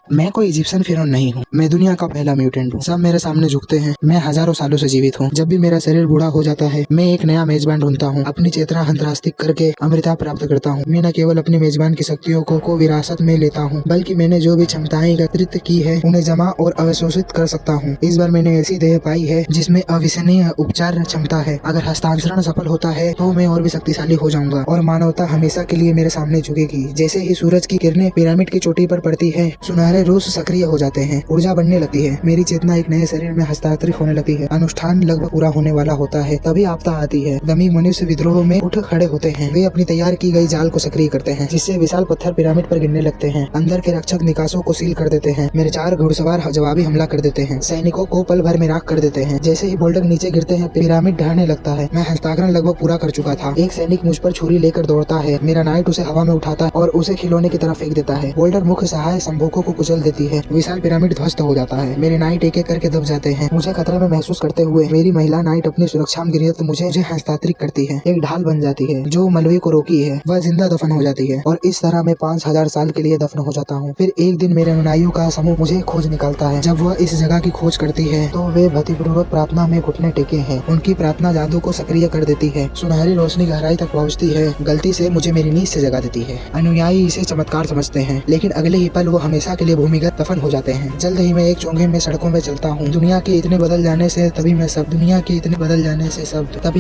मैं कोई इजिप्शियन फिरौन नहीं हूँ। मैं दुनिया का पहला म्यूटेंट हूँ। सब मेरे सामने झुकते हैं। मैं हजारों सालों से जीवित हूँ। जब भी मेरा शरीर बूढ़ा हो जाता है, मैं एक नया मेजबान ढूंढता हूँ। अपनी चेतना हंतरास्तिक करके अमृता प्राप्त करता हूँ। मैं न केवल अपने मेजबान की शक्तियों को विरासत में लेता हूँ, बल्कि मैंने जो भी क्षमताएं एकत्रित की है उन्हें जमा और अवशोषित कर सकता हूँ। इस बार मैंने ऐसी देह पाई है जिसमें अविश्वसनीय उपचार क्षमता है। अगर हस्तांतरण सफल होता है तो मैं और भी शक्तिशाली हो जाऊंगा और मानवता हमेशा के लिए मेरे सामने झुकेगी। जैसे ही सूरज की किरणें पिरामिड की चोटी पर पड़ती है, सुनहरे रोज सक्रिय हो जाते हैं, ऊर्जा बढ़ने लगती है, मेरी चेतना एक नए शरीर में हस्तांतरित होने लगती है। अनुष्ठान लगभग पूरा होने वाला होता है, तभी आपदा आती है। दमी मनुष्य विद्रोह में उठ खड़े होते हैं। वे अपनी तैयार की गई जाल को सक्रिय करते हैं, जिससे विशाल पत्थर पिरामिड पर गिरने लगते हैं। अंदर के रक्षक निकासों को सील कर देते हैं। मेरे 4 घुड़सवार जवाबी हमला कर देते हैं, सैनिकों को पल भर में राख कर देते हैं। जैसे ही बोल्डर नीचे गिरते हैं, पिरामिड ढहने लगता है। मैं हस्तांतरण लगभग पूरा कर चुका था। एक सैनिक मुझ पर छुरी लेकर दौड़ता है। मेरा नाइट उसे हवा में उठाता है और उसे खिलौने की तरफ फेंक देता है। बोल्डर मुख्य सहाय संभोगों को कुचल देती है। विशाल पिरामिड ध्वस्त हो जाता है। मेरे नाइट एक एक करके दब जाते हैं। मुझे खतरे में महसूस करते हुए मेरी महिला नाइट अपनी सुरक्षा में गिरत मुझे हस्तांतरित करती है। एक ढाल बन जाती है जो मलबे को रोकी है। वह जिंदा दफन हो जाती है और इस तरह मैं 5000 साल के लिए दफन हो जाता हूँ। फिर एक दिन मेरे अनुयायियों का समूह मुझे खोज निकालता है। जब वह इस जगह की खोज करती है तो वे भक्तिपूर्वक प्रार्थना में घुटने टेके हैं। उनकी प्रार्थना जादू को सक्रिय कर देती है। सुनहरी रोशनी गहराई तक पहुँचती है। गलती से मुझे मेरी नींद से जगा देती है। अनुयायी इसे चमत्कार समझते हैं, लेकिन अगले ही पल वो हमेशा के लिए भूमिगत दफन हो जाते हैं। जल्द ही मैं एक चोंगे में सड़कों में चलता हूँ। दुनिया के इतने बदल जाने से तभी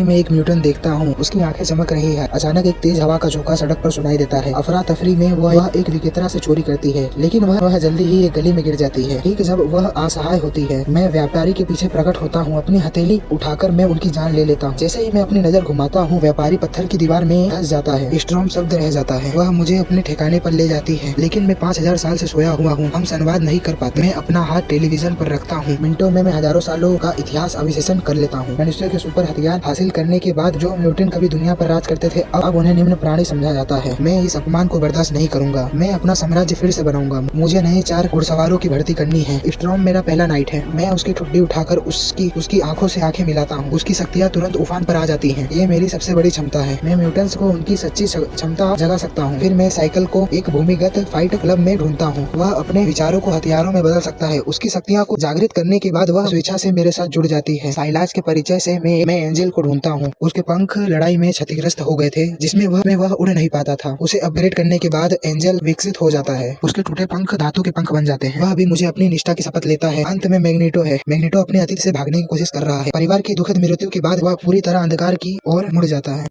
मैं एक म्यूटेंट देखता हूँ। उसकी आंखें चमक रही है। अचानक एक तेज हवा का झोंका सड़क पर सुनाई देता है। अफरा तफरी में वह एक विक्रेता से चोरी करती है, लेकिन वह जल्दी ही एक गली में गिर जाती है। ठीक जब वह असहाय होती है, मैं व्यापारी के पीछे प्रकट होता हूँ। अपनी हथेली उठाकर मैं उनकी जान ले लेता हूँ। जैसे ही मैं अपनी नजर घुमाता हूँ, व्यापारी पत्थर की दीवार में धंस जाता है। स्ट्रॉन्ग शब्द रह जाता है। वह मुझे अपने ठिकाने पर ले जाती है, लेकिन मैं 5000 साल से सोया हुआ हूँ। हम संवाद नहीं कर पाते। मैं अपना हाथ टेलीविजन पर रखता हूँ। मिनटों में मैं हजारों सालों का इतिहास अविशेषण कर लेता हूँ। मनुष्य के सुपर हथियार हासिल करने के बाद जो म्यूटेंट कभी दुनिया पर राज करते थे, अब उन्हें निम्न प्राणी समझा जाता है। मैं इस अपमान को बर्दाश्त नहीं करूंगा। मैं अपना साम्राज्य फिर से बनाऊंगा। मुझे नए 4 घुड़सवारों की भर्ती करनी है। स्ट्रॉम मेरा पहला नाइट है। मैं उसकी ठुड्डी उठाकर उसकी आंखों से आंखें मिलाता हूँ। उसकी शक्तियाँ तुरंत उफान पर आ जाती हैं। ये मेरी सबसे बड़ी क्षमता है। मैं म्यूटेंट्स को उनकी सच्ची क्षमता जगा सकता हूँ। फिर मैं साइकिल को एक भूमिगत फाइट क्लब में ढूंढता हूँ। वह अपने विचारों को हथियारों में बदल सकता है। उसकी शक्तियाँ को जागृत करने के बाद वह स्वेच्छा से मेरे साथ जुड़ जाती है। साइलाज के परिचय से मैं एंजल को ढूंढता हूँ। उसके पंख लड़ाई में क्षतिग्रस्त हो गए थे, जिसमें वह उड़ नहीं पाता था। उसे अपग्रेड करने के बाद एंजल विकसित हो जाता है। उसके टूटे पंख धातु के पंख बन जाते हैं। वह भी मुझे अपनी निष्ठा की शपथ लेता है। अंत में मैग्नेटो है। मैग्नेटो अपने अतीत से भागने की कोशिश कर रहा है। परिवार की दुखद मृत्यु के बाद वह पूरी तरह अंधकार की ओर मुड़ जाता है।